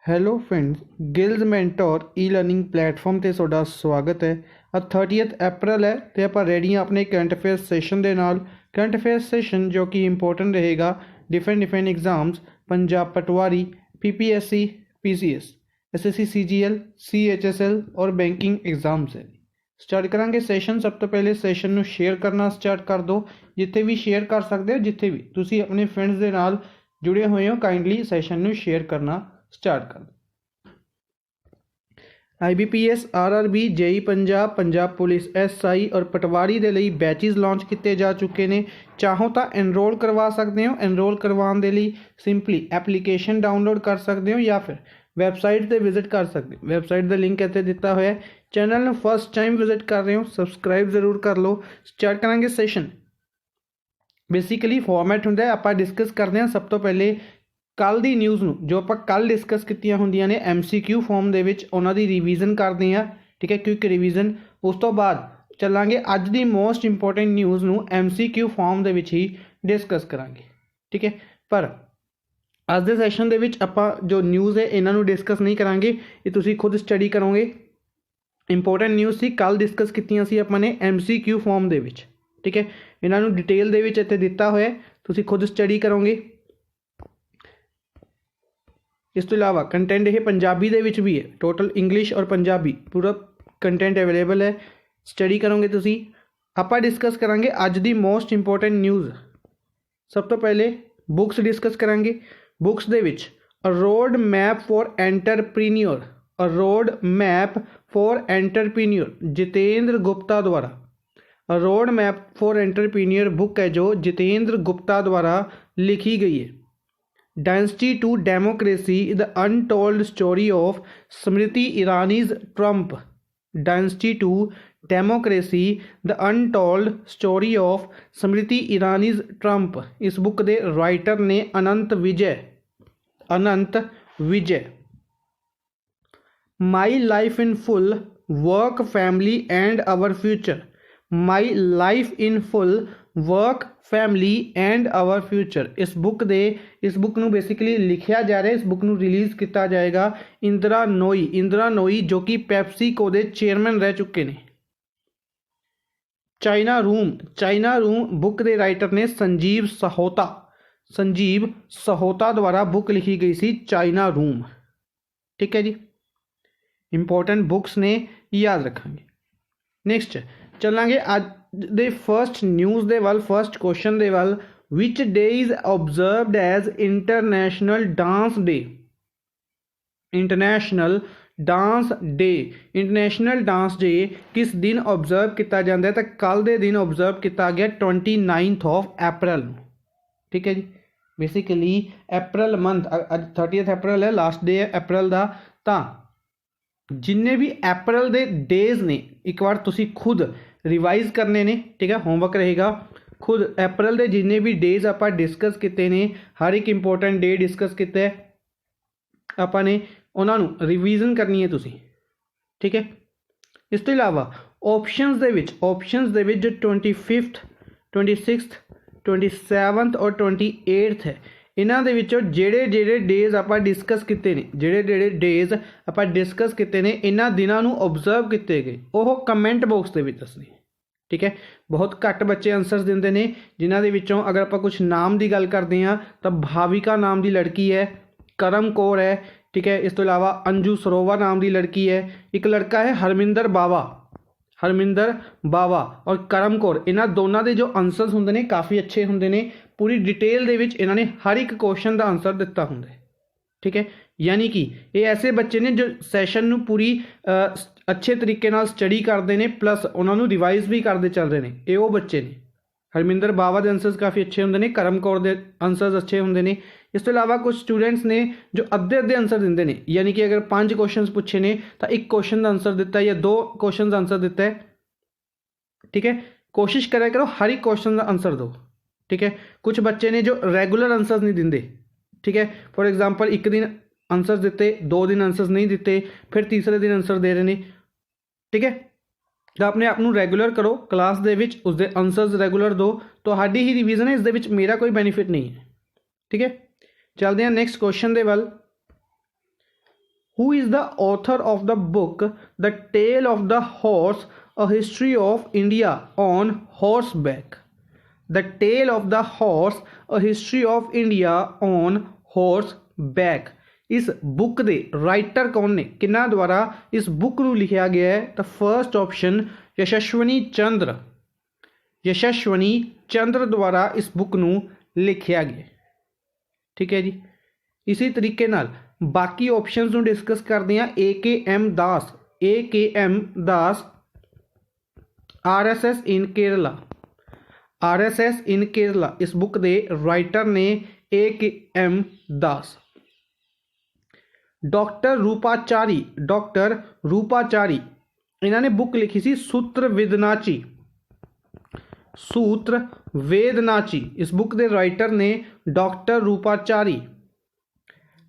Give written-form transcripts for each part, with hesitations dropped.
Hello friends, ਗਿਲਜ਼ mentor ਈ learning platform ਤੇ ਤੁਹਾਡਾ ਸਵਾਗਤ ਹੈ। ਅੱਜ 30 ਅਪ੍ਰੈਲ ਹੈ ਤੇ ਆਪਾਂ ਰੈਡੀ ਹਾਂ ਆਪਣੇ ਕਰੰਟ ਅਫੇਅਰਸ ਸੈਸ਼ਨ ਦੇ ਨਾਲ। ਕਰੰਟ ਅਫੇਅਰਸ ਸੈਸ਼ਨ ਜੋ ਕਿ ਇੰਪੋਰਟੈਂਟ ਰਹੇਗਾ डिफरेंट एग्जाम्स, पंजाब पटवारी, PPSC, PCS, SSC CGL, CHSL और बैंकिंग एग्जाम्स है। स्टार्ट करांगे सैशन। सब तो पहले सैशन ਨੂੰ शेयर करना स्टार्ट कर दो, जिथे भी शेयर कर सकते हो, जिथे भी तुसी अपने फ्रेंड्स ਦੇ ਨਾਲ जुड़े हुए हो काइंडली सैशन ਨੂੰ शेयर करना स्टार्ट कर दो। IBPS, RRB, JEE Punjab, Punjab police, SI और पटवारी ਦੇ ਲਈ बैचेस लॉन्च किए जा चुके हैं। चाहो तो एनरोल करवा सकते हो। एनरोल करवाने के लिए सिंपली एप्लीकेशन डाउनलोड कर सकते हो या फिर वैबसाइट से विजिट कर सकते हो। वैबसाइट का लिंक इतने दिता हुआ है। चैनल में फर्स्ट टाइम विजिट कर रहे हो, सबसक्राइब जरूर कर लो। स्टार्ट करांगे सैशन। बेसिकली फॉर्मैट होंगे, आप डिस्कस करते हैं सब तो पहले कल की न्यूज़ में जो आप कल डिस्कस कीतियां होंदियां ने MCQ फॉर्म दे विच उन्हां दी रिवीजन करते हैं। ठीक है, क्विक रिवीजन। उस तो बाद चलांगे अज दी मोस्ट इंपोर्टेंट न्यूज़ नूं MCQ फॉर्म दे विच ही डिस्कस करांगे। ठीक है, पर अज दे सैशन दे विच आपां जो न्यूज़ है इन्हां नूं डिस्कस नहीं करांगे, ये तुसीं खुद स्टडी करोगे। इंपोर्टेंट न्यूज़ सी कल डिस्कस कीतियां सी आपां ने MCQ फॉर्म दे विच। ठीक है, इन्हां नूं डिटेल दे विच इत्थे दिता होया, तुसीं खुद स्टडी करोगे। इस तो इलावा कंटेंट ये पंजाबी दे विच भी है, टोटल इंग्लिश और पंजाबी पूरा कंटेंट अवेलेबल है। स्टडी करोगे तुसी। आपां डिस्कस करांगे अज दी मोस्ट इंपोर्टेंट न्यूज़। सब तो पहले बुक्स डिस्कस करांगे। बुक्स दे विच a road map for entrepreneur, a road map for entrepreneur, Jitendra Gupta द्वारा। A road map for entrepreneur book है जो जितेंद्र गुप्ता द्वारा लिखी गई है। Dynasty to Democracy, the Untold Story of Smriti Irani's Trump. Dynasty to Democracy, the Untold Story of Smriti Irani's Trump. इस book के writer ने अनंत विजय। My Life in Full, Work, Family and Our Future. My Life in Full, work family and our future. इस book नू basically लिखा जा रहा है। इस बुक नू रिलीज़ किया जाएगा इंदिरा नोई जो कि पैप्सिको के चेयरमैन रह चुके हैं। चाइना रूम बुक के राइटर ने संजीव सहोता द्वारा बुक लिखी गई सी चाइना रूम। ठीक है जी, इंपॉर्टेंट बुक्स ने याद रखेंगे। नेक्स्ट चलांगे आज दे फर्स्ट न्यूज़ दे वाल, फर्स्ट क्वेश्चन दे वाल। Which day is observed as international dance day? International dance day किस दिन ऑब्जर्व किया जाता है? तो कल के दिन ऑब्जर्व किया गया 29 अप्रैल। ठीक है जी, बेसिकली अप्रैल मंथ अज 30 अप्रैल है, लास्ट डे है अप्रैल का। तो जिन्ने भी अप्रैल के डेज ने एक बार तुसी खुद रिवाइज करने ने। ठीक है, होमवर्क रहेगा। खुद अप्रैल के जिन्ने भी डेज आप डिस्कस किए ने, हर एक इंपोर्टेंट डे डिस्कस किया आपने, उन्होंने रिवीजन करनी है तुसी। ठीक है, इस तो इलावा ऑप्शंस दे विच जो 25th, 26th, 27th और 28th है, इन्हां दे विचों जेड़े डेज आप डिस्कस किए ने, जेड़े डेज आप डिस्कस किए ने, इन्हां दिनां नूं ऑब्जर्व किए गए वो कमेंट बॉक्स दे विच दसने। ठीक है, बहुत घट बच्चे आंसर्स देंदे ने, जिन्हां दे विचों अगर आप कुछ नाम की गल करते हैं तो भाविका नाम की लड़की है, करम कौर है। ठीक है, इस तो इलावा अंजू सरोवर नाम की लड़की है, एक लड़का है हरमिंदर बावा और करम कौर। इन्हां दोनों के जो आंसर्स होंदे ने काफ़ी अच्छे होंदे ने। पूरी डिटेल दे विच इन्होंने हर एक क्वेश्चन का आंसर दिता होंदा है। ठीक है, यानी कि ये ऐसे बच्चे ने जो सैशन नूं पूरी अच्छे तरीके नाल स्टडी करते हैं, प्लस उन्होंने रिवाइज भी करते चल रहे हैं। ये वो बच्चे ने। हरमिंदर बावा के आंसर्स काफ़ी अच्छे होंदे ने, करम कौर के आंसर्स अच्छे होंदे ने। इस तो इलावा कुछ स्टूडेंट्स ने जो अद्धे आंसर देंदे ने, यानी कि अगर 5 क्वेश्चन पूछे ने तो 1 क्वेश्चन का आंसर दिता है या 2 क्वेश्चन का आंसर दिता है। ठीक है, कोशिश करा करो हर एक क्वेश्चन का आंसर दो। ठीक है, कुछ बच्चे ने जो रेगुलर आंसर्स नहीं देंगे। ठीक है, फॉर एग्जांपल एक दिन आंसर्स दिते, 2 दिन आंसर्स नहीं दिते, फिर तीसरे दिन आंसर दे रहे हैं। ठीक है, तो अपने आप रेगुलर करो, क्लास दे विच उसके आंसर्स रेगुलर दो, तो हाडी ही रिवीजन है, इस दे विच मेरा कोई बेनीफिट नहीं है। ठीक है, चलते हैं नैक्सट क्वेश्चन के वाल। Who is the author of the book the tale of the horse a history of India on horseback. The tale of the horse a history of India on horseback. इस book के writer कौन ने, किन्ना द्वारा इस book को लिखा गया है? तो फर्स्ट ऑप्शन यशस्वनी चंद्र, यशस्वनी चंद्र द्वारा इस बुक को लिखा गया। ठीक है जी। इसी तरीके नाल बाकी ऑप्शंस ਨੂੰ डिस्कस करते हैं। AKM दास, AKM दास RSS इन केरला, RSS इन केरला इस बुक के राइटर ने AKM दास। डॉक्टर रूपाचारी, डॉक्टर रूपाचारी इन्होंने बुक लिखी सी सूत्र वेदनाची, सूत्र वेदनाची इस बुक के राइटर ने डॉक्टर रूपाचारी।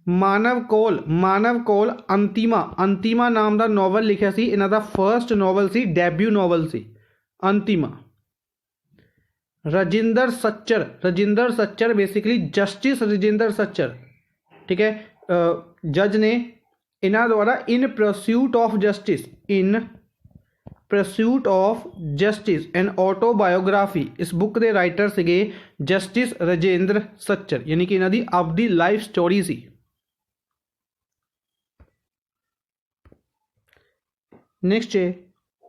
मानव कौल, मानव कौल अंतिमा, अंतिमा नाम का नॉवल लिखा सी, इन्हां दा फर्स्ट नॉवल सी, डेब्यू नॉवल सी अंतिमा। राजिंदर सच्चर, राजिंदर सच्चर बेसिकली जस्टिस राजिंदर सच्चर, ठीक है, जज ने इन्हां द्वारा in pursuit of justice, in pursuit of justice and autobiography इस बुक के राइटर से जस्टिस राजेंद्र सच्चर, यानी कि इन्हां दी आपदी लाइफ स्टोरी सी। नेक्स्ट है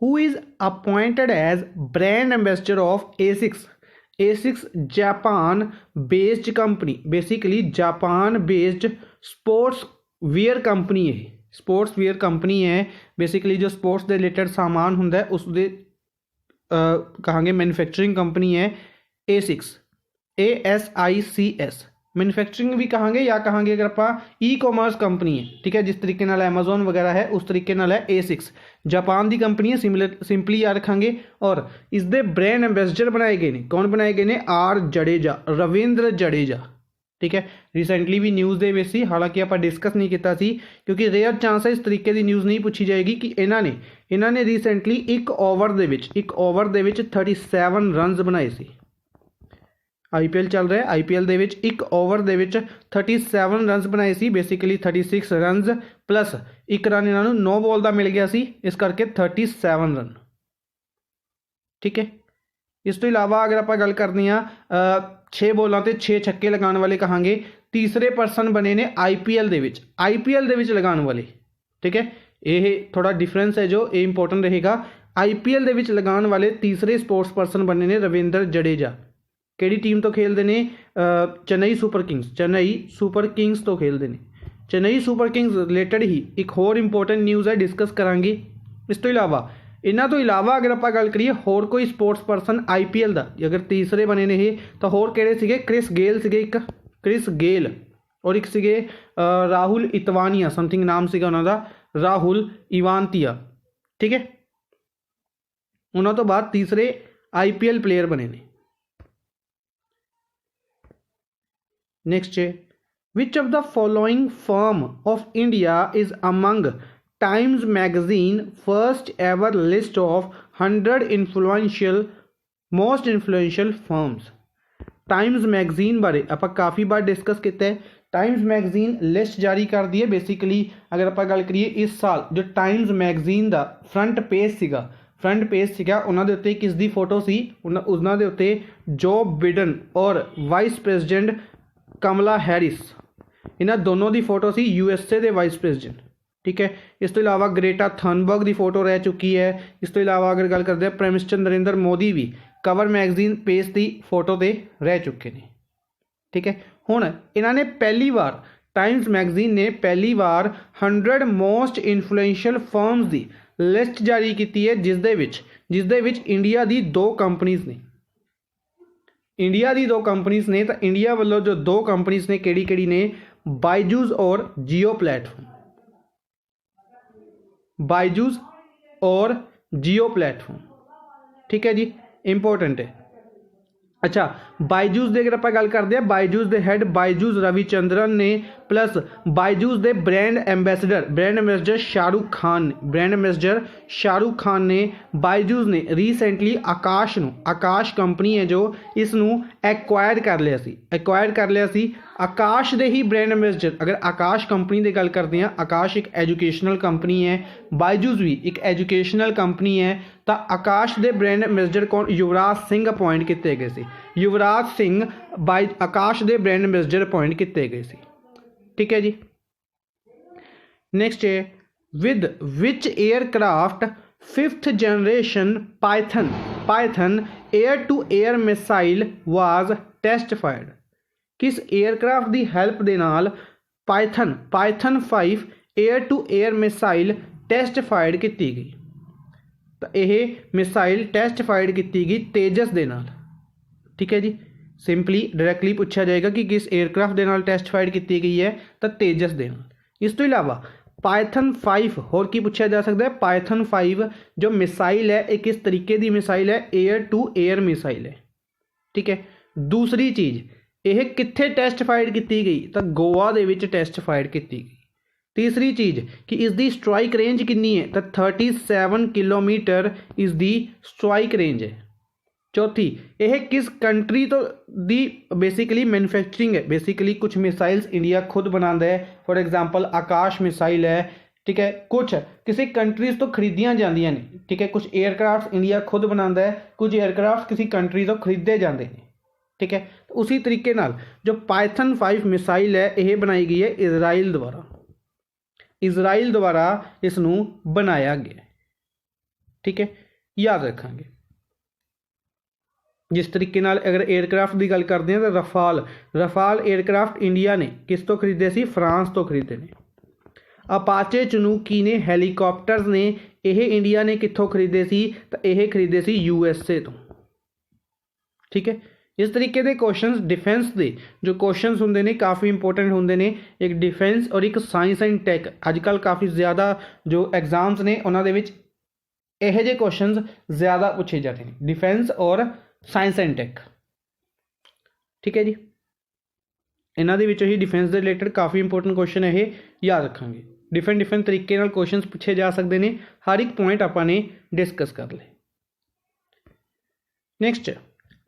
who is appointed as brand ambassador of ASICS। ASICS Japan based company, basically Japan based sportswear company है, स्पोर्ट्स वियर कंपनी है। बेसिकली जो स्पोर्ट्स के रिलेटेड सामान होंगे उसके कहांगे मैन्युफैक्चरिंग कंपनी है ASICS, ASICS। मैन्युफैक्चरिंग भी कहांगे या कहांगे अगर आप ई-कॉमर्स कंपनी है, ठीक है, जिस तरीके नाल Amazon वगैरह है उस तरीके नाल है ASICS। जापान की कंपनी है, सिंपली याद रखांगे। और इसके ब्रांड एम्बेसडर बनाए गए हैं, कौन बनाए गए हैं? R जडेजा, रविंद्र जडेजा, ठीक है। रिसेंटली भी न्यूज़ दे सी, हालांकि आप डिस्कस नहीं किया सी क्योंकि रेयर चांस है इस तरीके की न्यूज़ नहीं पूछी जाएगी कि इन्होंने रिसेंटली एक ओवर दे 37 रनस बनाए सी। IPL चल रहा है, IPL दे विच एक ओवर दे विच 37 रनस बनाए सी, बेसिकली 36 रनस प्लस एक रन इन्होंने 9 बॉल का मिल गया सी, इस करके 37 रन, ठीक है। इस तो इलावा अगर आप गल करनी 6 बॉलों से 6 छक्के लगाने वाले कहांगे तीसरे परसन बने ने IPL दे विच, IPL दे विच लगाने वाले, ठीक है। ये थोड़ा डिफरेंस है जो ये इंपॉर्टेंट रहेगा। IPL दे विच लगाने वाले तीसरे स्पोर्ट्स परसन बने ने रविंद्र जडेजा। किहड़ी टीम तो खेलते हैं? Chennai Super Kings, Chennai Super Kings तो खेलते हैं। चेन्नई सुपर किंग्स रिलेटेड ही एक होर इंपॉर्टेंट न्यूज़ है, डिस्कस करांगे। इस तो इलावा इन्हां तो इलावा अगर आप गल करिए होर कोई स्पोर्ट्स परसन IPL का अगर तीसरे बने ने तो होर किहड़े सीगे? क्रिस गेल सीगे, एक क्रिस गेल और एक सीगे राहुल इतवानिया, समथिंग नाम सीगा उन्हां दा, राहुल इवांतिया, ठीक है। उन्हां तो बाद तीसरे IPL प्लेयर बने ने। नेक्स्ट है which of the following firm of India is among times magazine first ever list of 100 influential most influential firms. Times magazine बारे आप काफ़ी बार डिस्कस किया है। टाइम्स मैगजीन लिस्ट जारी कर दी है। बेसिकली अगर आप गल करिए इस साल जो टाइम्स मैगजीन का फ्रंट पेज सीगा, फ्रंट पेज सीगा उन्होंने उत्ते किस दी फोटो सी? उन्होंने उत्ते जो बिडन और वाइस प्रेजिडेंट कमला हैरिस, इन्होंने दोनों की फोटो सी USA के वाइस प्रेजिडेंट, ठीक है। इस तो इलावा ग्रेटा थनबर्ग की फोटो रह चुकी है। इस तो इलावा अगर गल करते हैं प्राइम मिनिस्टर नरेंद्र मोदी भी कवर मैगजीन पेज की फोटो ते रह चुके हैं, ठीक है। हुण इन्होंने पहली बार टाइम्स मैगजीन ने पहली बार 100 मोस्ट इन्फ्लुएंशियल फर्म्स की लिस्ट जारी की है जिसदे विच इंडिया की 2 कंपनीज ने, इंडिया की 2 कंपनीज ने। तो इंडिया वालों जो 2 कंपनीज ने केड़ी ने? बायजूस और जियो प्लेटफॉर्म, बायजूस और जियो प्लेटफॉर्म, ठीक है जी, इंपॉर्टेंट है। अच्छा बायजूस की अगर आप गल करते हैं बायजूस के हैड बायजूस रविचंद्रन ने प्लस बायजूस के brand ambassador Shahrukh Khan, brand ambassador Shahrukh Khan ने बायजूस ने रीसेंटली आकाश कंपनी है जो इसनू एक्वायर कर लिया सी आकाश दे ही ब्रांड एंबेसडर, अगर आकाश कंपनी की गल करते हैं, आकाश एक एजुकेशनल कंपनी है, बायजूस भी एक एजुकेशनल कंपनी है, तो आकाश दे ब्रांड एंबेसडर कौन? युवराज सिंह अपॉइंट किए गए थे। युवराज सिंह बाय आकाश दे ब्रांड एंबेसडर अपॉइंट किए गए थे। ठीक है जी। नेक्स्ट है with which aircraft 5th generation python air to air missile was test fired. किस एयरक्राफ्ट की हैल्प के नाल python 5 air to air missile test fired की गई? तो यह मिसाइल टेस्ट फायर्ड की गई तेजस के नाल। ठीक है जी। सिंपली डायरैक्टली पूछा जाएगा कि किस एयरक्राफ्ट के नाल टेस्ट फायर्ड की गई है, तो तेजस के नाल। इस तो इलावा पाइथन 5 होर की पूछा जा सकता है? पाइथन 5 जो मिसाइल है एक किस तरीके की मिसाइल है? एयर टू एयर मिसाइल है। ठीक है। दूसरी चीज़, यह कित्थे टेस्ट फायर्ड की गई? तो गोवा दे विच टेस्ट फायर्ड की गई। तीसरी चीज़ कि इसकी स्ट्राइक रेंज कितनी है? तो 37 किलोमीटर इसकी स्ट्राइक रेंज है। चौथी, यह किस कंट्री तो दी बेसिकली मैन्युफैक्चरिंग है? बेसिकली कुछ मिसाइल्स इंडिया खुद बनाता है, फॉर एग्जांपल आकाश मिसाइल है। ठीक है। कुछ किसी कंट्रीज तो खरीदियां जांदियां ने। ठीक है। कुछ एयरक्राफ्ट इंडिया खुद बनाता है, कुछ एयरक्राफ्ट किसी कंट्री तो खरीदे जाते हैं। ठीक है। तो उसी तरीके नाल जो पाइथन 5 मिसाइल है यह बनाई गई है इजराइल द्वारा। इजराइल द्वारा इसनू बनाया गया। ठीक है। याद रखेंगे। जिस तरीके नाल अगर एयरक्राफ्ट की गल करते हैं तो रफाल एयरक्राफ्ट इंडिया ने किस तो खरीदे सी? फ्रांस तो खरीदे ने। अपाचे चनूकी ने हैलीकॉप्टर्स ने यह इंडिया ने कितों खरीदे सी? तो यह खरीदे सी USA तो। ठीक है। इस तरीके के क्वेश्चन डिफेंस के जो क्वेश्चन होंगे ने काफ़ी इंपोर्टेंट होंगे ने। एक डिफेंस और एक साइंस एंड टैक अजकल काफ़ी ज़्यादा जो एग्जाम्स ने उन्होंने यह जे क्वेश्चन ज़्यादा पूछे जाते हैं, डिफेंस और साइंस एंड टैक। ठीक है जी। इन्हों ही डिफेंस के रिलेटेड काफ़ी इंपोर्टेंट क्वेश्चन है, ये याद रखेंगे। डिफरेंट तरीके नाल क्वेश्चन पूछे जा सकते हैं। हर एक पॉइंट आपने डिस्कस कर ले। Next,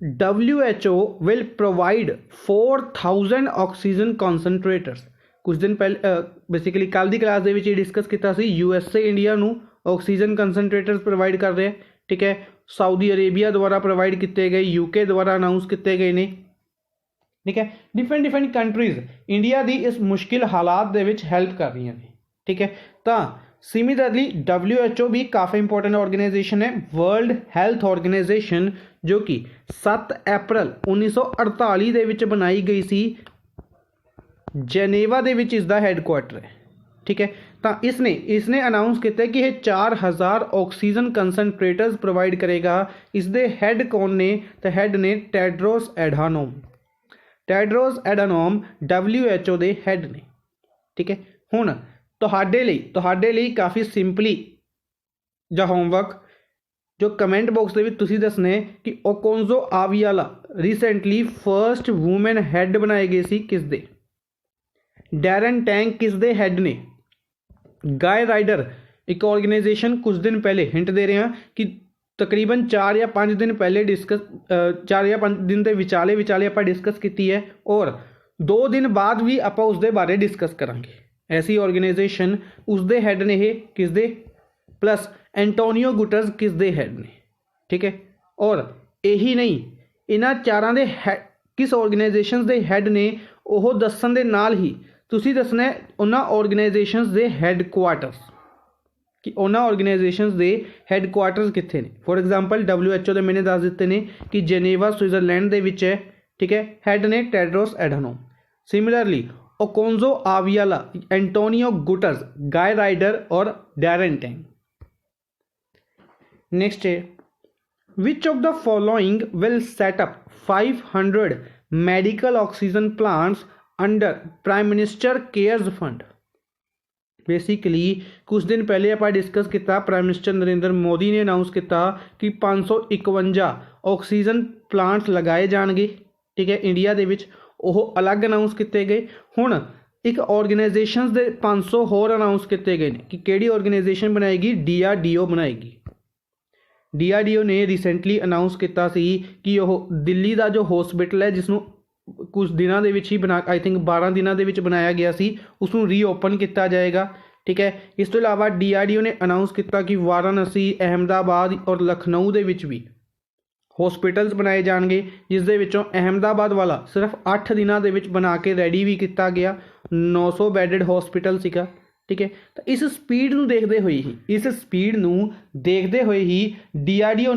WHO will provide 4000 oxygen concentrators. कुछ दिन पहले बेसिकली कल की क्लास के डिस्कस किया USA इंडिया को ऑक्सीजन कंसनट्रेटर्स प्रोवाइड कर रहे हैं। ठीक है। सऊदी अरेबिया द्वारा प्रोवाइड किए गए, UK द्वारा अनाउंस किए गए ने। ठीक है। डिफरेंट कंट्रीज इंडिया की इस मुश्किल हालात के हैल्प कर रही हैं। ठीक है। तो सिमिलरली WHO भी काफ़ी इंपोर्टेंट ऑर्गेनाइजेशन है। वर्ल्ड हेल्थ ऑर्गेनाइजेशन जो कि 7 अप्रैल 1948 के विच बनाई गई सी, जेनेवा के विच इसका हैडकुआटर है। ठीक है। तो इसने अनाउंस किया कि यह 4000 ऑक्सीजन कंसनट्रेटर्स प्रोवाइड करेगा। इसके हैड कौन ने? तो हैड ने टेड्रोस एडानोम WHO के हैड ने। ठीक है। हुण तुहाडे लई काफ़ी सिंपली जो होमवर्क जो कमेंट बॉक्स के तुसीं दसना है कि Okonjo Iweala recently first women head बनाए गए सी किसदे? डैरन टैंक किसदे हैड ने? गाय राइडर एक ऑर्गेनाइजेशन कुछ दिन पहले हिंट दे रहे हैं कि तकरीबन 4 या 5 दिन पहले 4 या 5 दिन के विचाले आप डिस्कस की है, और 2 दिन बाद भी आप उसके बारे डिस्कस करांगे। ऐसी ऑर्गेनाइजेशन उसके हैड ने ये किसदे? प्लस एंटोनियो गुटरस किसदे हैड ने। ठीक है। और यही नहीं, इन्हां चारां दे किस ऑर्गेनाइजेशन के हैड ने वो दसन दे नाल ही तुसीं दसना है उन्हां ऑर्गेनाइजेशनस दे हैडकुआटर्स कि उन्हां ऑर्गेनाइजेशनस दे हैडकुआटर्स कित्थे ने। फॉर एग्जांपल WHO दे मैंने दस दिते ने कि जेनेवा स्विट्जरलैंड दे विच है। ठीक है। हैड ने Tedros Adhanom. Similarly Okonjo Iweala, Antonio Guterres, Guy Ryder और डैरन टैंक। नेक्स्ट है which of the following will set up 500 medical oxygen plants under Prime Minister CARES fund. Basically कुछ दिन पहले आप डिस्कस किया, प्राइम मिनिस्टर नरेंद्र मोदी ने announce किया कि 551 ऑक्सीजन प्लांट्स लगाए जाएंगे। ठीक है। इंडिया के विच ਉਹ अलग अनाउंस किए गए। हुण एक ऑर्गेनाइजेशन के 500 होर अनाउंस किए गए कि किहड़ी ऑर्गेनाइजेशन बनाएगी? DRDO बनाएगी। DRDO ने रिसेंटली अनाउंस किया कि वह दिल्ली का जो हॉस्पिटल है जिसनों ਕੁਝ ਦਿਨਾਂ ਦੇ ਵਿੱਚ ਹੀ ਬਣਾ ਆਈ ਥਿੰਕ 12 ਦਿਨਾਂ ਦੇ ਵਿੱਚ ਬਣਾਇਆ ਗਿਆ ਸੀ, ਉਸ ਨੂੰ ਰੀਓਪਨ ਕੀਤਾ ਜਾਏਗਾ। ਠੀਕ ਹੈ, ਇਸ ਤੋਂ ਇਲਾਵਾ DRDO ਨੇ ਅਨਾਊਂਸ ਕੀਤਾ ਕਿ ਵਾਰਾਣਸੀ, ਅਹਿਮਦਾਬਾਦ ਔਰ ਲਖਨਊ ਦੇ ਵਿੱਚ ਵੀ ਹੌਸਪੀਟਲਸ ਬਣਾਏ ਜਾਣਗੇ, ਜਿਸ ਦੇ ਵਿੱਚੋਂ ਅਹਿਮਦਾਬਾਦ ਵਾਲਾ ਸਿਰਫ 8 ਦਿਨਾਂ ਦੇ ਵਿੱਚ ਬਣਾ ਕੇ ਰੈਡੀ ਵੀ ਕੀਤਾ ਗਿਆ। 900 ਬੈਡਡ ਹੌਸਪੀਟਲ ਸੀਗਾ। ਠੀਕ ਹੈ, ਤਾਂ ਇਸ ਸਪੀਡ ਨੂੰ ਦੇਖਦੇ ਹੋਏ ਹੀ DRDO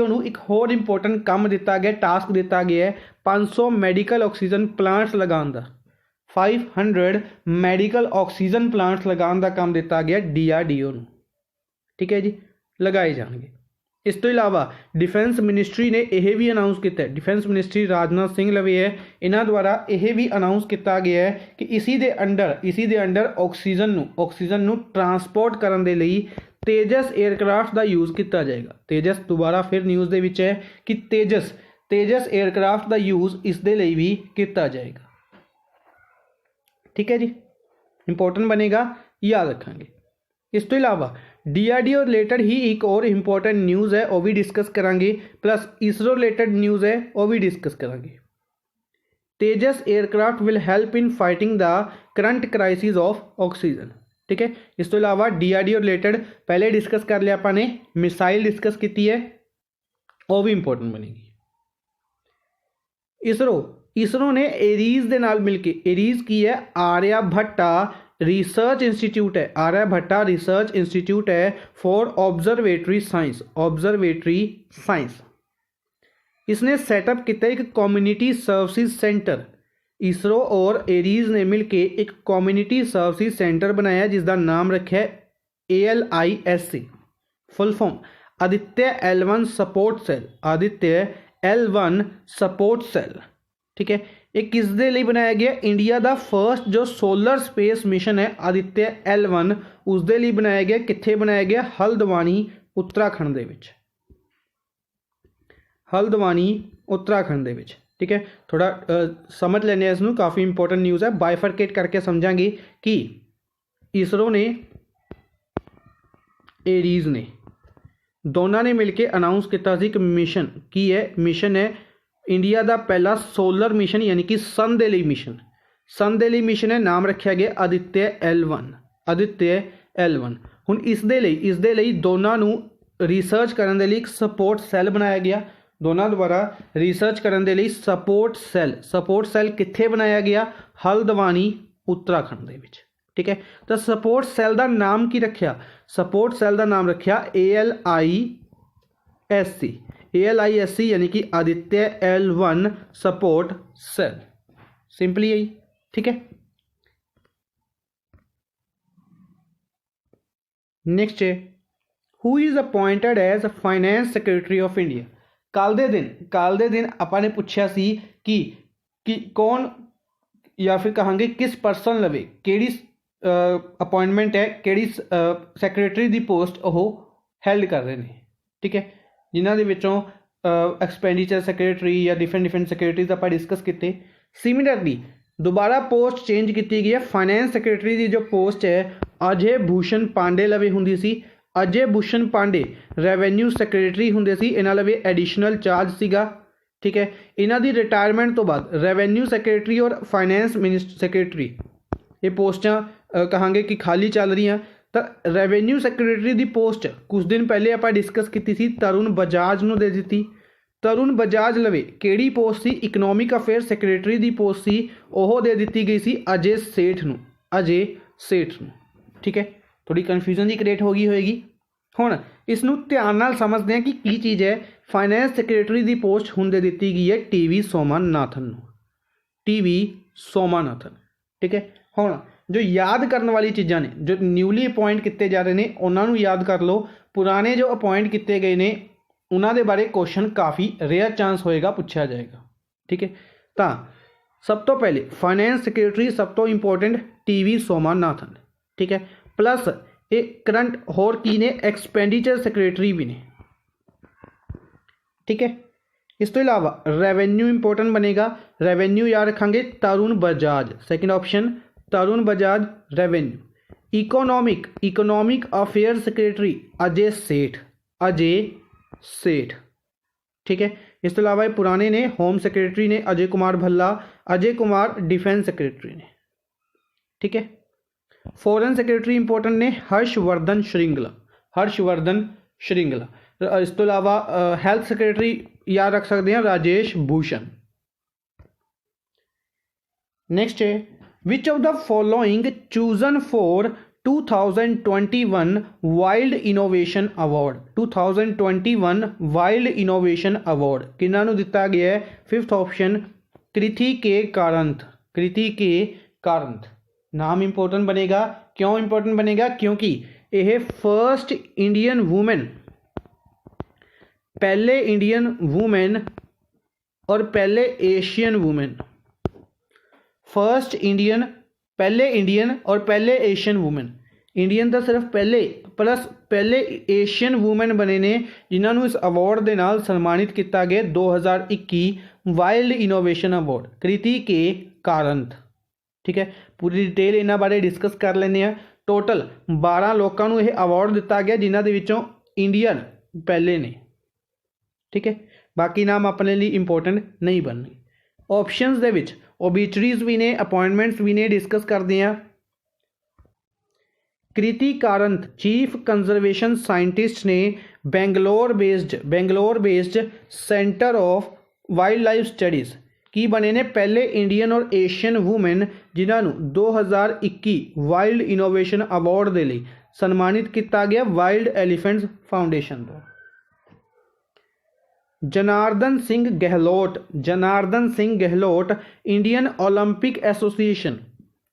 ਨੂੰ ਇੱਕ ਹੋਰ ਇੰਪੋਰਟੈਂਟ ਕੰਮ ਦਿੱਤਾ ਗਿਆ, ਟਾਸਕ ਦਿੱਤਾ ਗਿਆ ਹੈ 500 ਮੈਡੀਕਲ ਆਕਸੀਜਨ ਪਲਾਂਟਸ ਲਗਾਉਣ ਦਾ। 500 ਮੈਡੀਕਲ ਆਕਸੀਜਨ ਪਲਾਂਟਸ ਲਗਾਉਣ ਦਾ ਕੰਮ ਦਿੱਤਾ ਗਿਆ DRDO ਨੂੰ। ਠੀਕ ਹੈ ਜੀ, ਲਗਾਏ ਜਾਣਗੇ। ਇਸ ਤੋਂ ਇਲਾਵਾ ਡਿਫੈਂਸ ਮਿਨਿਸਟਰੀ ਨੇ ਇਹ ਵੀ ਅਨਾਊਂਸ ਕੀਤਾ, ਡਿਫੈਂਸ ਮਿਨਿਸਟਰੀ ਰਾਜਨਾਥ ਸਿੰਘ ਲਵੇ ਹੈ, ਇਹਨਾਂ ਦੁਆਰਾ ਇਹ ਵੀ ਅਨਾਊਂਸ ਕੀਤਾ ਗਿਆ ਹੈ ਕਿ ਇਸੀ ਦੇ ਅੰਡਰ ਆਕਸੀਜਨ ਨੂੰ ਟਰਾਂਸਪੋਰਟ ਕਰਨ ਦੇ ਲਈ ਤੇਜਸ 에ਅਰਕ੍ਰਾਫਟ ਦਾ ਯੂਜ਼ ਕੀਤਾ ਜਾਏਗਾ। ਤੇਜਸ ਦੁਬਾਰਾ ਫਿਰ ਨਿਊਜ਼ ਦੇ ਵਿੱਚ ਹੈ ਕਿ ਤੇਜਸ 에ਅਰਕ੍ਰਾਫਟ ਦਾ ਯੂਜ਼ ਇਸ ਦੇ ਲਈ ਵੀ ਕੀਤਾ ਜਾਏਗਾ। ਠੀਕ ਹੈ ਜੀ, ਇੰਪੋਰਟੈਂਟ ਬਣੇਗਾ, ਯਾਦ ਰੱਖਾਂਗੇ। ਇਸ ਤੋਂ ਇਲਾਵਾ DRDO ਰਿਲੇਟਡ ਹੀ ਇੱਕ ਹੋਰ ਇੰਪੋਰਟੈਂਟ ਨਿਊਜ਼ ਹੈ, ਉਹ ਵੀ ਡਿਸਕਸ ਕਰਾਂਗੇ, ਪਲੱਸ ISRO ਰਿਲੇਟਡ ਨਿਊਜ਼ ਹੈ, ਉਹ ਵੀ ਡਿਸਕਸ ਕਰਾਂਗੇ। Tejas aircraft will help in fighting the current crisis of oxygen. ਠੀਕ ਹੈ, ਇਸ ਤੋਂ ਇਲਾਵਾ DRDO ਰਿਲੇਟਡ ਪਹਿਲੇ ਡਿਸਕਸ ਕਰ ਲਿਆ ਆਪਾਂ ਨੇ, ਮਿਸਾਈਲ ਡਿਸਕਸ ਕੀਤੀ ਹੈ, ਉਹ ਵੀ ਇੰਪੋਰਟੈਂਟ ਬਣੇਗੀ। ISRO ਨੇ ਏਰੀਜ਼ ਦੇ ਨਾਲ ਮਿਲ ਕੇ, ਏਰੀਜ਼ ਕੀ ਹੈ, ਆਰਿਆਭੱਟਾ रिसर्च इंस्टीट्यूट है, आर्यभट्टा रिसर्च इंस्टीट्यूट है फॉर ऑब्जर्वेटरी साइंस। इसने सेटअप किया एक कम्युनिटी सर्विसेज सेंटर। ISRO और एरीज ने मिलके एक कम्युनिटी सर्विसेज सेंटर बनाया जिसका नाम रखा है ALISC, full form Aditya L1 support cell, Aditya L1 support cell. ठीक है, ਇਹ ਕਿਸ ਦੇ ਲਈ ਬਣਾਇਆ ਗਿਆ, ਇੰਡੀਆ ਦਾ ਫਰਸਟ ਜੋ ਸੋਲਰ ਸਪੇਸ ਮਿਸ਼ਨ ਹੈ ਆਦਿਤਿਆ L1, ਉਸ ਦੇ ਲਈ ਬਣਾਇਆ ਗਿਆ। ਕਿੱਥੇ ਬਣਾਇਆ ਗਿਆ, ਹਲਦਵਾਨੀ ਉੱਤਰਾਖੰਡ ਦੇ ਵਿੱਚ, ਠੀਕ ਹੈ, ਥੋੜਾ ਸਮਝ ਲੈਣੇ ਇਸ ਨੂੰ, ਕਾਫੀ ਇੰਪੋਰਟੈਂਟ ਨਿਊਜ਼ ਹੈ। ਬਾਈਫਰਕੇਟ ਕਰਕੇ ਸਮਝਾਂਗੇ ਕਿ ISRO ਨੇ, ਏਰੀਜ਼ ਨੇ, ਦੋਨਾਂ ਨੇ ਮਿਲ ਕੇ ਅਨਾਊਂਸ ਕੀਤਾ ਸੀ ਇੱਕ ਮਿਸ਼ਨ। ਕੀ ਹੈ, ਮਿਸ਼ਨ ਹੈ इंडिया का पहला सोलर मिशन, यानी कि सन के लिए मिशन है, नाम रखा गया आदित्य L1। हुण इस दे लई दोनों नूं रिसर्च करने के लिए एक सपोर्ट सैल बनाया गया, दोनों द्वारा रिसर्च करने के लिए सपोर्ट सैल कित्थे बनाया गया, हल्द्वानी उत्तराखंड दे विच। ठीक है, तो सपोर्ट सैल का नाम की रखा, सपोर्ट सैल का नाम रखा ALISC यानी कि Aditya L1 support cell, simply यही। ठीक है, नेक्स्ट है who is appointed as finance secretary of India. कल दे दिन आपने पूछा सी कि कौन, या फिर कहांगे किस परसन लवे केड़ी अपॉइंटमेंट है, केड़ी सैकटरी की पोस्ट वो हैल्ड कर रहे हैं। ठीक है, जिन्हों के विचों एक्सपेंडिचर सैकटरी या डिफरेंट सैकटरीज आप डिस्कस किए। सिमिलरली दोबारा पोस्ट चेंज की गई है, फाइनेंस सैकटरी की जो पोस्ट है अजय भूषण पांडे लवे होंदी सी। अजय भूषण पांडे रेवेन्यू सैकटरी होंदे सी, इन्हां लवे एडिशनल चार्ज सीगा। ठीक है, इन्हां दी रिटायरमेंट तो बाद रेवेन्यू सैकटरी और फाइनेंस सैकटरी ये पोस्टां कहांगे कि खाली चल रही हैं। तो रेवेन्यू सैकटरी की पोस्ट कुछ दिन पहले आप डिस्कस की थी, तरुण बजाज नूं दे दी। तरुण बजाज लवे केड़ी पोस्ट सी, इकनॉमिक अफेयर सैकटरी की पोस्ट सी, वह दे दी गई सी अजय सेठ नूं। ठीक है, थोड़ी कन्फ्यूजन जी क्रिएट हो गई होएगी। हुण इसनूं ध्यान नाल समझते हैं कि की चीज़ है। फाइनेंस सैकटरी की पोस्ट हुण दे दी गई है TV सोमानाथन। ठीक है, हुण जो याद करने वाली चीज़ां ने, जो न्यूली अपॉइंट किए जा रहे हैं उन्होंने याद कर लो, पुराने जो अपॉइंट किए गए ने उन्होंने बारे क्वेश्चन काफ़ी रेयर चांस होएगा पूछा जाएगा। ठीक है, तो सब तो पहले फाइनेंस सैकटरी सब तो इंपॉर्टेंट TV सोमानाथन। ठीक है, प्लस एक करंट होर की ने एक्सपेंडिचर सैकटरी भी ने। ठीक है, इस तो इलावा रेवेन्यू इंपॉर्टेंट बनेगा, रेवेन्यू याद रखेंगे Tarun Bajaj, second option Tarun Bajaj revenue. Economic affair secretary Ajay Seth. ठीक है, इस तो इलावा पुराने ने होम सेक्रेटरी ने अजय कुमार भल्ला, अजय कुमार डिफेंस सेक्रेटरी ने, ठीक है। फॉरेन सेक्रेटरी इंपॉर्टेंट ने हर्षवर्धन श्रिंगला, हर्षवर्धन श्रिंगला। इस तो इलावा हेल्थ सेक्रेटरी याद रख सकते हैं राजेश भूषण। नेक्स्ट है which of the following chosen for 2021 wild innovation award, 2021 wild innovation award किन्हां नूं दिता गया है? फिफ्थ ऑप्शन कृति के कारंथ, कृति के कारंथ। नाम इंपॉर्टेंट बनेगा, क्यों इंपॉर्टेंट बनेगा? क्योंकि यह फर्स्ट इंडियन वूमेन, पहले इंडियन वूमेन और पहले एशियन वूमेन, फर्स्ट इंडियन, पहले इंडियन और पहले एशियन वूमेन। इंडियन तो सिर्फ पहले प्लस पहले एशियन वूमेन बने ने जिन्होंने इस अवार्ड के नाल सन्मानित किया गया 2021 वाइल्ड इनोवेशन अवार्ड, कृति के कारंथ, ठीक है। पूरी डिटेल इन्हां बारे डिस्कस कर लेने। टोटल 12 लोगों को यह अवार्ड दिता गया जिन्हों के विचों इंडियन पहले ने, ठीक है। बाकी नाम अपने लिए इंपॉर्टेंट नहीं बनने। ऑप्शंस दे विच ओबीचरीज भी ने, अपॉइंटमेंट्स भी ने, डिस्कस करते हैं। कृति कारंथ चीफ कंजरवेशन साइंटिस्ट ने Bangalore based centre of wild life studies की बने ने पहले इंडियन और एशियन वूमेन जिन्होंने 2021 वाइल्ड इनोवेशन अवार्ड के लिए सन्मानित किया गया वाइल्ड एलीफेंट्स फाउंडेशन द्वारा। Janardan Singh Gehlot Indian Olympic association,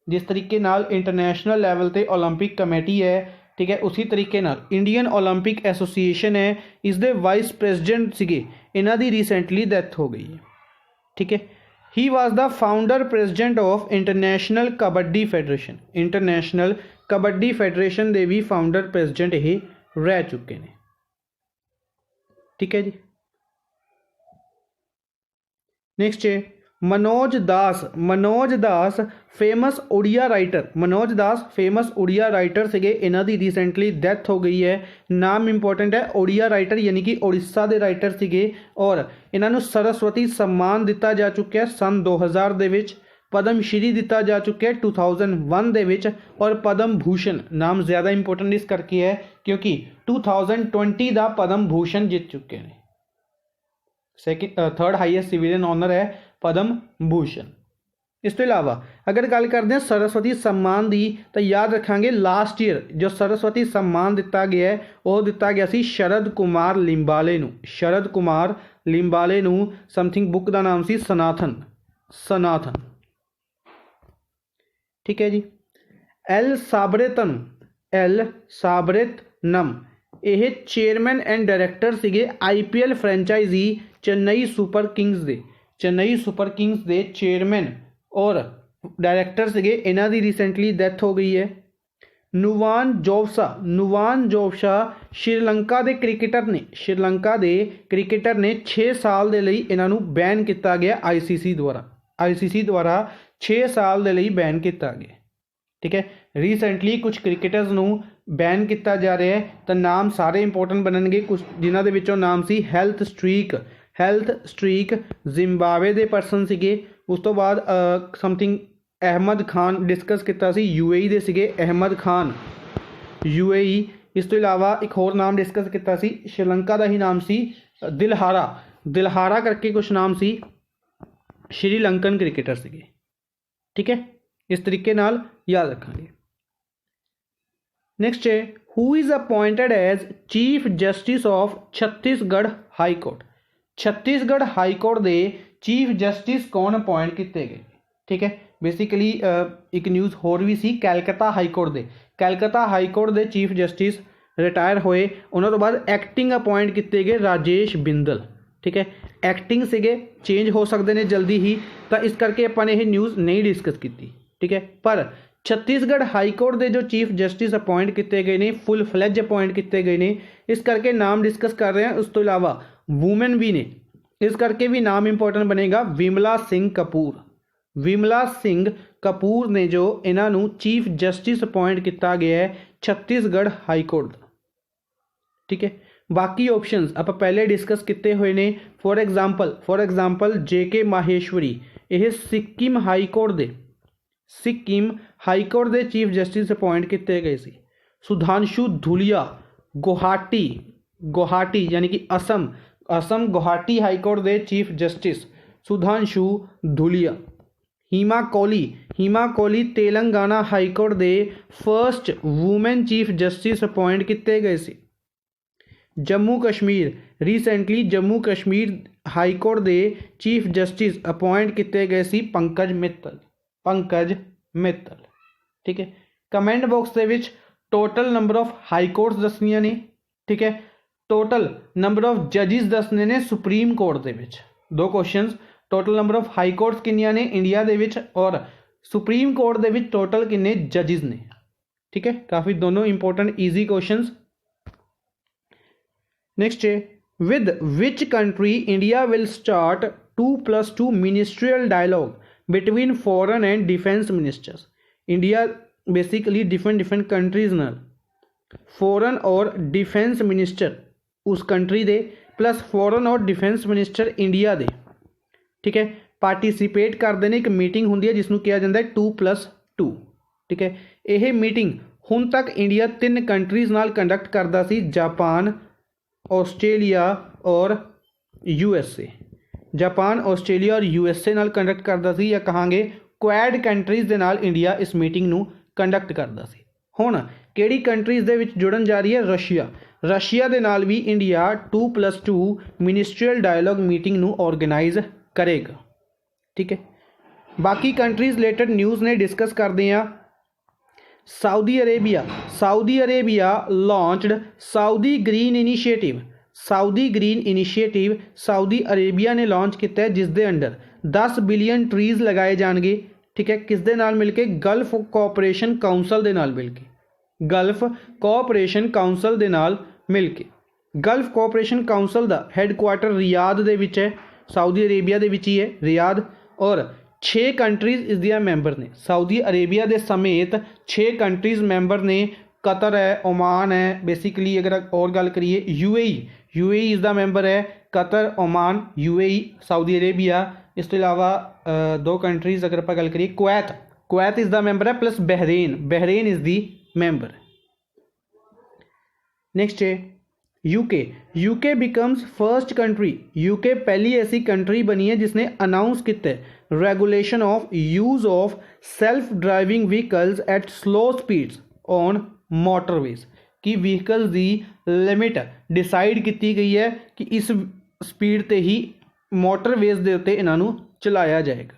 जिस तरीके नाल इंटरनेशनल लेवल पे ओलंपिक कमेटी है, ठीक है, उसी तरीके नाल इंडियन ओलंपिक एसोसीएशन है, इसके वाइस प्रेजिडेंट सीगे, इन्हां दी रिसेंटली डेथ हो गई है, ठीक है। He was the founder president of international kabaddi federation, international kabaddi federation के भी फाउंडर प्रेजिडेंट ये रह चुके हैं, ठीक है जी। नेक्स्ट है मनोज दास फेमस उड़िया राइटर, मनोज दास फेमस उड़िया राइटर से, इन्हां दी रिसेंटली डेथ हो गई है। नाम इंपॉर्टेंट है, उड़िया राइटर यानी कि उड़ीसा के राइटर से, और इन्हों सरस्वती सम्मान दिता जा चुका है सन 2000 दे विच, पद्म श्री दिता जा चुका है 2001 दे विच, और पद्म भूषण नाम ज़्यादा इंपॉर्टेंट इस करके है क्योंकि 2020 का पद्म भूषण जीत चुके हैं। थर्ड हाईएस्ट सिविलियन ऑनर है पद्म भूषण। इस तो इलावा अगर गल करते हैं सरस्वती सम्मान की, तो याद रखांगे लास्ट ईयर जो सरस्वती सम्मान दिता गया है वह दिता गया सी शरद कुमार लिंबाले नूं, शरद कुमार लिंबाले नूं। समथिंग बुक का नाम सी सनाथन, ठीक है जी। एल साबरेतनम यह चेयरमैन एंड डायरैक्टर सीगे IPL franchise Chennai Super Kings दे चेयरमैन और डायरैक्टर से, इन्हां दी रिसेंटली डेथ हो गई है। नुवान जोबसा श्रीलंका के क्रिकेटर ने 6 साल के लिए इन्हां नूं बैन किया गया ICC द्वारा 6 साल के लिए बैन किया गया, ठीक है। रिसेंटली कुछ क्रिकेटर्स नूं बैन किया जा रहा है, तो नाम सारे इंपॉर्टेंट बननगे। कुछ जिन्हां दे विचों नाम सी हेल्थ स्ट्रीक जिम्बावे के परसन से। उस तो बाद समथिंग अहमद खान डिस्कस किया सी UAE दे सीगे, अहमद खान UAE। इस तो इलावा एक होर नाम डिस्कस किया सी श्रीलंका का ही नाम सी दिलहारा करके कुछ नाम सी श्रीलंकन क्रिकेटर से, ठीक है। इस तरीके नाल याद रखेंगे। नेक्स्ट है who is appointed as chief justice of Chhattisgarh high court, Chhattisgarh high court के चीफ जस्टिस कौन अपॉइंट किए गए, ठीक है। बेसिकली एक न्यूज़ होर भी सी कैलकता हाई कोर्ट के चीफ जस्टिस रिटायर होए, उन्होंने तो बाद एक्टिंग अपॉइंट किए गए राजेश बिंदल, ठीक है। एक्टिंग से चेंज हो सकते हैं जल्दी ही, तो इस करके अपने ये न्यूज़ नहीं डिस्कस की, ठीक है। पर छत्तीसगढ़ हाई कोर्ट के जो चीफ जस्टिस अपॉइंट किए गए हैं फुल फ्लैज अपॉइंट किए गए हैं, इस करके नाम डिस्कस कर रहे हैं। उस तो इलावा वूमेन भी ने, इस करके भी नाम इंपॉर्टेंट बनेगा विमला सिंह कपूर ने जो इन्हों चीफ जस्टिस अपॉइंट किया गया है छत्तीसगढ़ हाई कोर्ट, ठीक है। बाकी ऑप्शंस आप पहले डिस्कस किए हुए ने। फॉर एग्जाम्पल JK माहेश्वरी, यह सिक्किम हाईकोर्ट के चीफ जस्टिस अपॉइंट किए गए सी। सुधांशु धूलिया गुवाहाटी यानी कि असम गुवाहाटी हाईकोर्ट के chief justice Sudhanshu Dhulia. Hima Kohli Telangana high court के first women chief justice appoint किए गए सी। जम्मू कश्मीर हाईकोर्ट के चीफ जस्टिस अपॉइंट किए गए सी पंकज मित्तल। ठीक है, कमेंट बॉक्स के टोटल नंबर ऑफ हाईकोर्ट्स दसनिया ने। ठीक है, टोटल नंबर ऑफ जजिस दसने ने सुप्रीम कोर्ट के। दो question, total number of high courts किन्नियां ने इंडिया दे विच और सुप्रीम कोर्ट दे विच टोटल किन्ने जजिस ने। ठीक है, काफ़ी दोनों इंपोर्टेंट ईजी क्वेश्चंस। नेक्स्ट है, with which country India will start 2+2 ministerial dialogue between foreign and defence ministers. India basically different countries नाल फॉरेन और डिफेंस मिनिस्टर उस कंट्री दे प्लस फॉरेन और डिफेंस मिनिस्टर इंडिया दे। ठीक है, पार्टिसिपेट करते हैं। एक मीटिंग होंगी है जिसनों कहा जाता है 2+2। ठीक है, यह मीटिंग हुण तक इंडिया 3 कंट्रीज नाल कंडक्ट करता सी, जापान, आस्ट्रेलिया और USA। जापान, आस्ट्रेलिया और USA नाल कंडक्ट करता सी, या कहांगे क्वाड कंट्रीज दे नाल इंडिया इस मीटिंग नूं कंडक्ट करता सी। हुण किहड़ी कंट्रीज दे विच जुड़न जा रही है? रशिया दे नाल भी इंडिया 2+2 मिनिस्ट्रियल डायलॉग मीटिंग नूं ऑर्गेनाइज करेगा। ठीक है, बाकी कंट्रीज रिलेटेड न्यूज़ ने डिस्कस करते हैं। Saudi Arabia launched Saudi green initiative. Saudi Arabia ने लॉन्च किया है, जिस दे अंडर 10 बिलियन ट्रीज लगाए जाएंगे। ठीक है, किस दे नाल मिलके? गल्फ कोऑपरेशन काउंसल दे नाल मिलके। गल्फ कोऑपरेशन काउंसल का हैडकुआटर रियाद दे विच है, सऊदी अरेबिया दे विच ही है रियाद। और 6 कंट्रीज इस दियां मैंबर ने। सऊदी अरेबिया के समेत 6 कंट्रीज मैंबर ने। कतर है, ओमान है, बेसिकली अगर और गल करिए UAE इस दा मैंबर है। Qatar, Oman, UAE, Saudi Arabia. इस तो इलावा 2 कंट्रीज अगर आप गल करिए, कुवैत इस दा मैंबर है, प्लस बहरेन इस दी मैंबर। नेक्स्ट है UK becomes first country. UK पहली ऐसी कंट्री बनी है जिसने अनाउंस किया regulation of use of self driving vehicles at slow speeds on motorways. कि व्हीकल्स की लिमिट डिसाइड की गई है कि इस स्पीड ते ही मोटरवेज के उत्ते इन्हों चलाया जाएगा।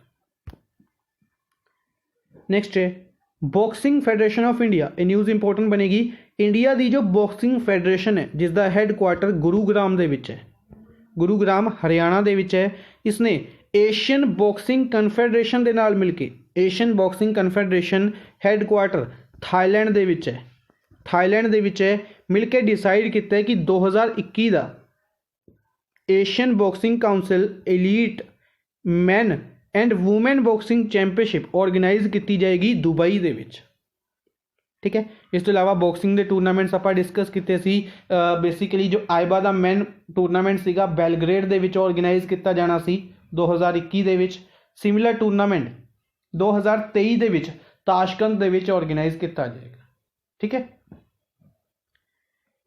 नेक्स्ट है बॉक्सिंग फेडरेशन ऑफ इंडिया। ये न्यूज़ इंपोर्टेंट बनेगी। इंडिया की जो बॉक्सिंग फेडरेशन है जिसका हैडकुआटर गुरुग्राम दे विच है, गुरुग्राम हरियाणा दे विच है, इसने एशियन बॉक्सिंग कन्फेडरेशन के नाल मिलके, Asian boxing confederation headquarter Thailand दे विच है, मिलके डिसाइड किया है कि 2021 का Asian boxing council elite men and women boxing championship organize की जाएगी दुबई दे विच। ठीक है, इस तो इलावा बॉक्सिंग के टूरनामेंट्स आप डिस्कस किए सी। बेसिकली जो आइबा का मैन टूरनामेंट सीगा बेलग्रेड दे विच ऑर्गेनाइज किया जाना सी 2021 दे विच। सिमिलर टूरनामेंट 2023 दे विच ताशकंद दे विच ऑर्गेनाइज किया जाएगा। ठीक है,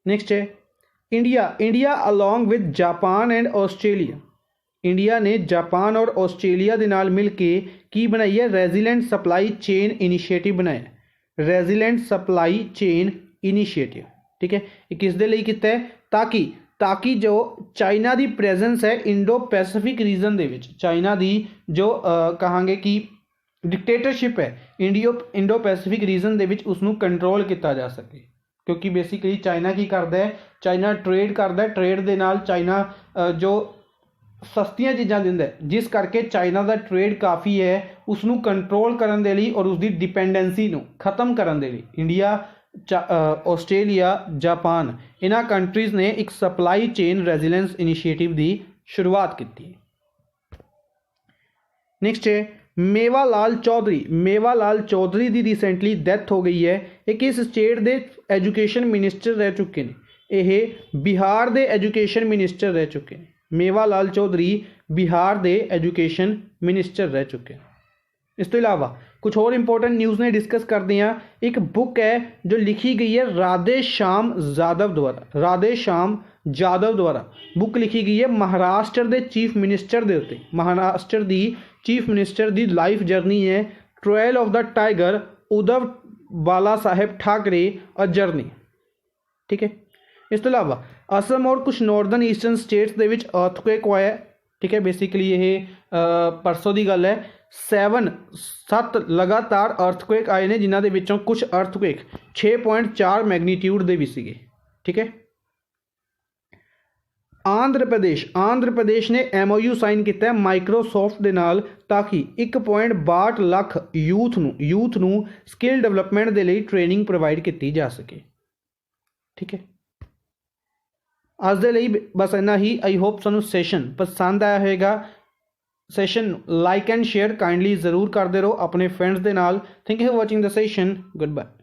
नेक्स्ट है India along with Japan and Australia. India ने जापान और ऑस्ट्रेलिया के नाल मिल के की बनाई है रेजिलेंट सप्लाई चेन इनिशिएटिव बनाया। Resilient supply chain initiative. ठीक है, ये किस दे लई कीता है? ताकि जो चाइना की प्रेजेंस है इंडो पैसिफिक रीजन दे विच, चाइना की जो कहांगे कि डिक्टेटरशिप है इंडो पैसिफिक रीजन दे विच उसनू कंट्रोल किया जा सके। क्योंकि बेसिकली चाइना की करता है, चाइना ट्रेड करता है, ट्रेड के नाल चाइना जो सस्तियां चीज़ां दिंदा है, जिस करके चाइना का ट्रेड काफ़ी है, उसनू कंट्रोल करने के लिए और उसकी डिपेंडेंसी नू खत्म करने के लिए इंडिया, ऑस्ट्रेलिया, जापान इन्हां कंट्रीज़ ने एक सप्लाई चेन रेजिलेंस इनिशिएटिव की शुरुआत की। नेक्स्ट है मेवालाल चौधरी की रिसेंटली डेथ हो गई है। एक इस स्टेट के एजुकेशन मिनिस्टर रह चुके हैं। ਇਹ ਬਿਹਾਰ ਦੇ ਐਜੂਕੇਸ਼ਨ ਮਿਨਿਸਟਰ ਰਹਿ ਚੁੱਕੇ ਨੇ। ਮੇਵਾ ਲਾਲ ਚੌਧਰੀ ਬਿਹਾਰ ਦੇ ਐਜੂਕੇਸ਼ਨ ਮਿਨਿਸਟਰ ਰਹਿ ਚੁੱਕੇ। ਇਸ ਤੋਂ ਇਲਾਵਾ ਕੁਝ ਹੋਰ ਇੰਪੋਰਟੈਂਟ ਨਿਊਜ਼ ਨੇ ਡਿਸਕਸ ਕਰਦੇ ਹਾਂ। ਇੱਕ ਬੁੱਕ ਹੈ ਜੋ ਲਿਖੀ ਗਈ ਹੈ ਰਾਧੇ ਸ਼ਾਮ ਜਾਦਵ ਦੁਆਰਾ। ਰਾਧੇ ਸ਼ਾਮ ਜਾਦਵ ਦੁਆਰਾ ਬੁੱਕ ਲਿਖੀ ਗਈ ਹੈ ਮਹਾਰਾਸ਼ਟਰ ਦੇ ਚੀਫ ਮਿਨਿਸਟਰ ਦੇ ਉੱਤੇ। ਮਹਾਰਾਸ਼ਟਰ ਦੀ ਚੀਫ ਮਿਨਿਸਟਰ ਦੀ ਲਾਈਫ ਜਰਨੀ ਹੈ trial of the tiger Uddhav Bala Sahib Thackeray a journey. ਠੀਕ ਹੈ। ਇਸ ਤੋਂ ਇਲਾਵਾ ਅਸਮ ਔਰ ਕੁਛ ਨਾਰਦਰਨ ਈਸਟਰਨ ਸਟੇਟਸ ਦੇ ਵਿੱਚ ਅਰਥਕੁਏਕ ਹੋਇਆ। ਠੀਕ ਹੈ। ਬੇਸਿਕਲੀ ਇਹ ਪਰਸੋਂ ਦੀ ਗੱਲ ਹੈ। 7 ਲਗਾਤਾਰ ਅਰਥਕੁਏਕ ਆਏ ਨੇ ਜਿਨ੍ਹਾਂ ਦੇ ਵਿੱਚੋਂ ਕੁਝ ਅਰਥਕੁਏਕ 6.4 ਮੈਗਨੀਟਿਊਡ ਦੇ ਵੀ ਸੀਗੇ। ਠੀਕ ਹੈ। ਆਂਧਰ ਪ੍ਰਦੇਸ਼ ਨੇ MOU ਸਾਈਨ ਕੀਤਾ ਹੈ ਮਾਈਕਰੋਸੌਫਟ ਦੇ ਨਾਲ ਤਾਂ ਕਿ 1.62 ਲੱਖ ਯੂਥ ਨੂੰ ਸਕਿੱਲ ਡਿਵੈਲਪਮੈਂਟ ਦੇ ਲਈ ਟ੍ਰੇਨਿੰਗ ਪ੍ਰੋਵਾਈਡ ਕੀਤੀ ਜਾ ਸਕੇ। ਠੀਕ ਹੈ। ਅੱਜ ਦੇ ਲਈ ਬਸ ਇੰਨਾ ਹੀ। ਆਈ ਹੋਪ ਤੁਹਾਨੂੰ ਸੈਸ਼ਨ ਪਸੰਦ ਆਇਆ ਹੋਵੇਗਾ। Session like and share kindly ਜ਼ਰੂਰ ਕਰਦੇ ਰਹੋ ਆਪਣੇ ਫਰੈਂਡਸ ਦੇ ਨਾਲ। Thank you for watching the session. Good bye.